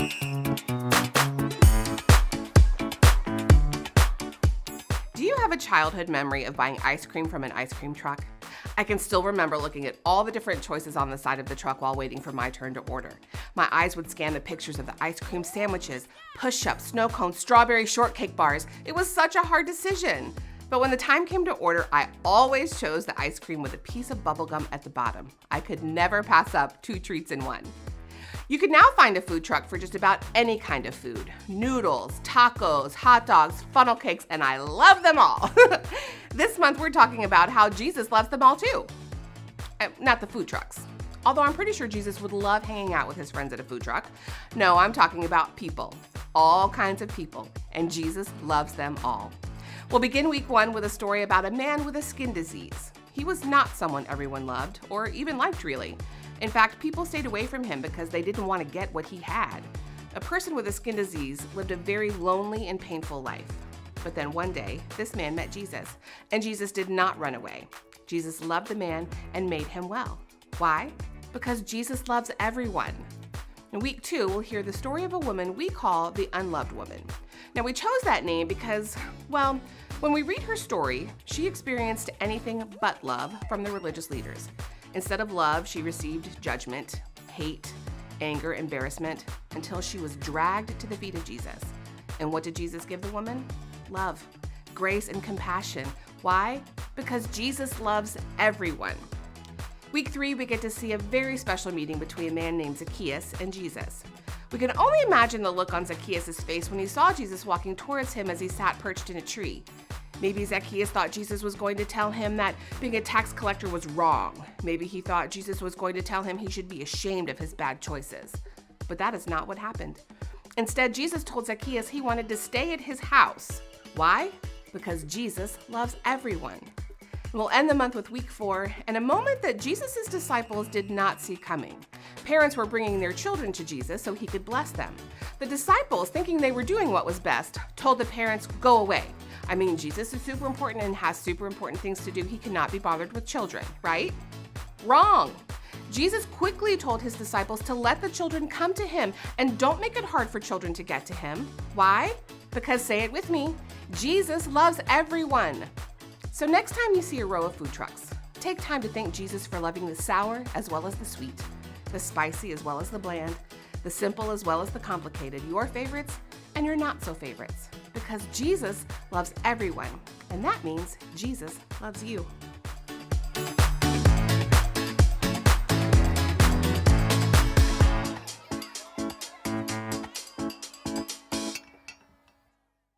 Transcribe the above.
Do you have a childhood memory of buying ice cream from an ice cream truck? I can still remember looking at all the different choices on the side of the truck while waiting for my turn to order. My eyes would scan the pictures of the ice cream sandwiches, push-ups, snow cones, strawberry shortcake bars. It was such a hard decision. But when the time came to order, I always chose the ice cream with a piece of bubblegum at the bottom. I could never pass up 2 treats in one. You can now find a food truck for just about any kind of food. Noodles, tacos, hot dogs, funnel cakes, and I love them all. This month we're talking about how Jesus loves them all too. Not the food trucks. Although I'm pretty sure Jesus would love hanging out with his friends at a food truck. No, I'm talking about people. All kinds of people. And Jesus loves them all. We'll begin week 1 with a story about a man with a skin disease. He was not someone everyone loved, or even liked really. In fact, people stayed away from him because they didn't want to get what he had. A person with a skin disease lived a very lonely and painful life. But then one day, this man met Jesus, and Jesus did not run away. Jesus loved the man and made him well. Why? Because Jesus loves everyone. In week 2, we'll hear the story of a woman we call the unloved woman. Now, we chose that name because, well, when we read her story, she experienced anything but love from the religious leaders. Instead of love, she received judgment, hate, anger, embarrassment, until she was dragged to the feet of Jesus. And what did Jesus give the woman? Love, grace, and compassion. Why? Because Jesus loves everyone. Week 3, we get to see a very special meeting between a man named Zacchaeus and Jesus. We can only imagine the look on Zacchaeus' face when he saw Jesus walking towards him as he sat perched in a tree. Maybe Zacchaeus thought Jesus was going to tell him that being a tax collector was wrong. Maybe he thought Jesus was going to tell him he should be ashamed of his bad choices. But that is not what happened. Instead, Jesus told Zacchaeus he wanted to stay at his house. Why? Because Jesus loves everyone. We'll end the month with week 4 and a moment that Jesus' disciples did not see coming. Parents were bringing their children to Jesus so he could bless them. The disciples, thinking they were doing what was best, told the parents, "Go away. I mean, Jesus is super important and has super important things to do. He cannot be bothered with children, right?" Wrong. Jesus quickly told his disciples to let the children come to him and don't make it hard for children to get to him. Why? Because, say it with me, Jesus loves everyone. So next time you see a row of food trucks, take time to thank Jesus for loving the sour as well as the sweet, the spicy as well as the bland, the simple as well as the complicated, your favorites and your not so favorites. Because Jesus loves everyone, and that means Jesus loves you.